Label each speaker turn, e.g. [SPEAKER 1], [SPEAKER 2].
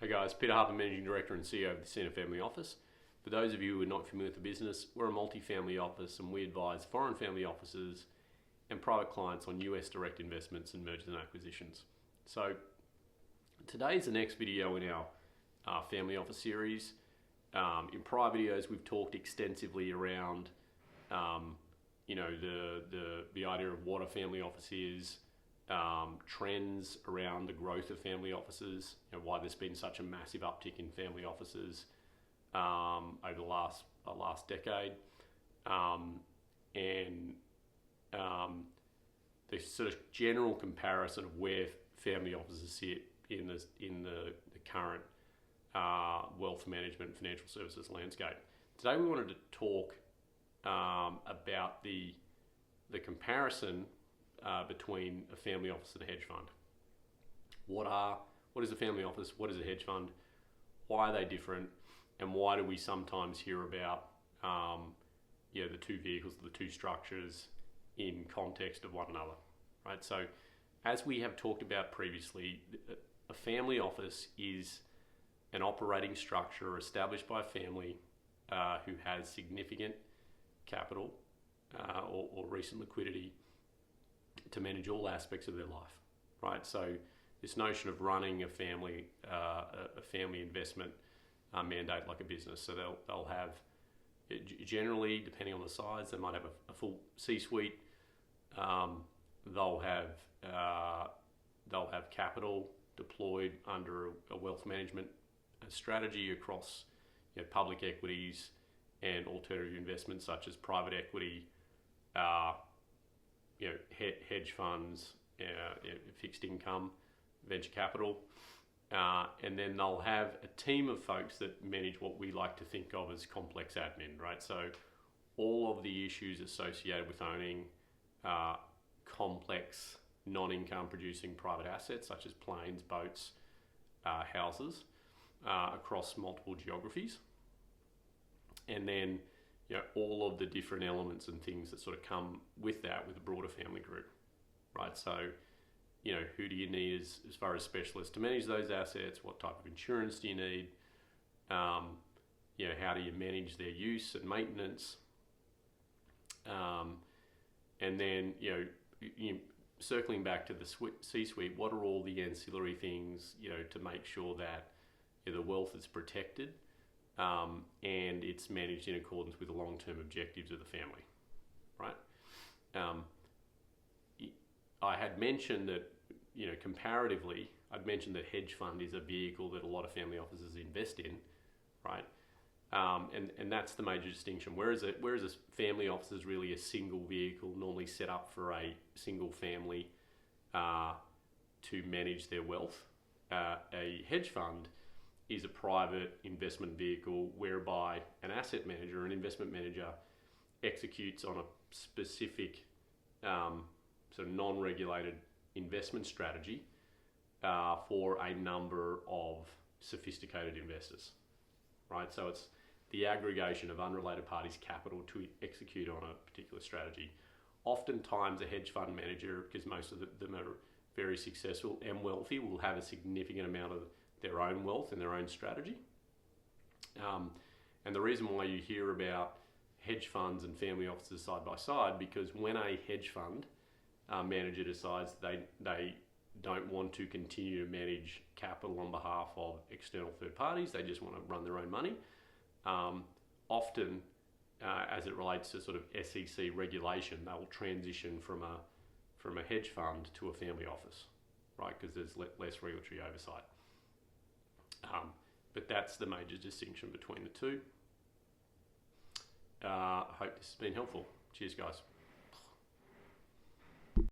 [SPEAKER 1] Hi guys, Peter Harper, Managing Director and CEO of the Centre Family Office. For those of you who are not familiar with the business, we're a multi-family office and we advise foreign family offices and private clients on US direct investments and mergers and acquisitions. So today's the next video in our family office series. In prior videos, we've talked extensively around the idea of what a family office is, trends around the growth of family offices, why there's been such a massive uptick in family offices over the last decade, and the sort of general comparison of where family offices sit in the current wealth management and financial services landscape. Today we wanted to talk about the comparison between a family office and a hedge fund. What is a family office? What is a hedge fund? Why are they different? And why do we sometimes hear about the two vehicles, the two structures in context of one another, right? So as we have talked about previously, a family office is an operating structure established by a family who has significant capital or recent liquidity to manage all aspects of their life, right? So this notion of running a family investment mandate like a business. So they'll have, generally, depending on the size, they might have a full C-suite. They'll have capital deployed under a wealth management strategy across public equities and alternative investments such as private equity, hedge funds, fixed income, venture capital, and then they'll have a team of folks that manage what we like to think of as complex admin, right? So all of the issues associated with owning complex non-income producing private assets such as planes, boats, houses across multiple geographies, and then all of the different elements and things that sort of come with that with a broader family group, right? So who do you need as far as specialists to manage those assets? What type of insurance do you need? How do you manage their use and maintenance? And then circling back to the C-suite, what are all the ancillary things to make sure that the wealth is protected and it's managed in accordance with the long-term objectives of the family, right? I had mentioned that, comparatively, I'd mentioned that hedge fund is a vehicle that a lot of family offices invest in, right? And that's the major distinction. Whereas a family office is really a single vehicle, normally set up for a single family to manage their wealth. A hedge fund is a private investment vehicle whereby an asset manager, an investment manager, executes on a specific sort of non-regulated investment strategy for a number of sophisticated investors, right? So it's the aggregation of unrelated parties' capital to execute on a particular strategy. Oftentimes a hedge fund manager, because most of them are very successful and wealthy, will have a significant amount of their own wealth and their own strategy. And the reason why you hear about hedge funds and family offices side by side, because when a hedge fund manager decides they don't want to continue to manage capital on behalf of external third parties, they just want to run their own money. Often, as it relates to sort of SEC regulation, they will transition from a hedge fund to a family office, right? Because there's less regulatory oversight. But that's the major distinction between the two. I hope this has been helpful. Cheers, guys.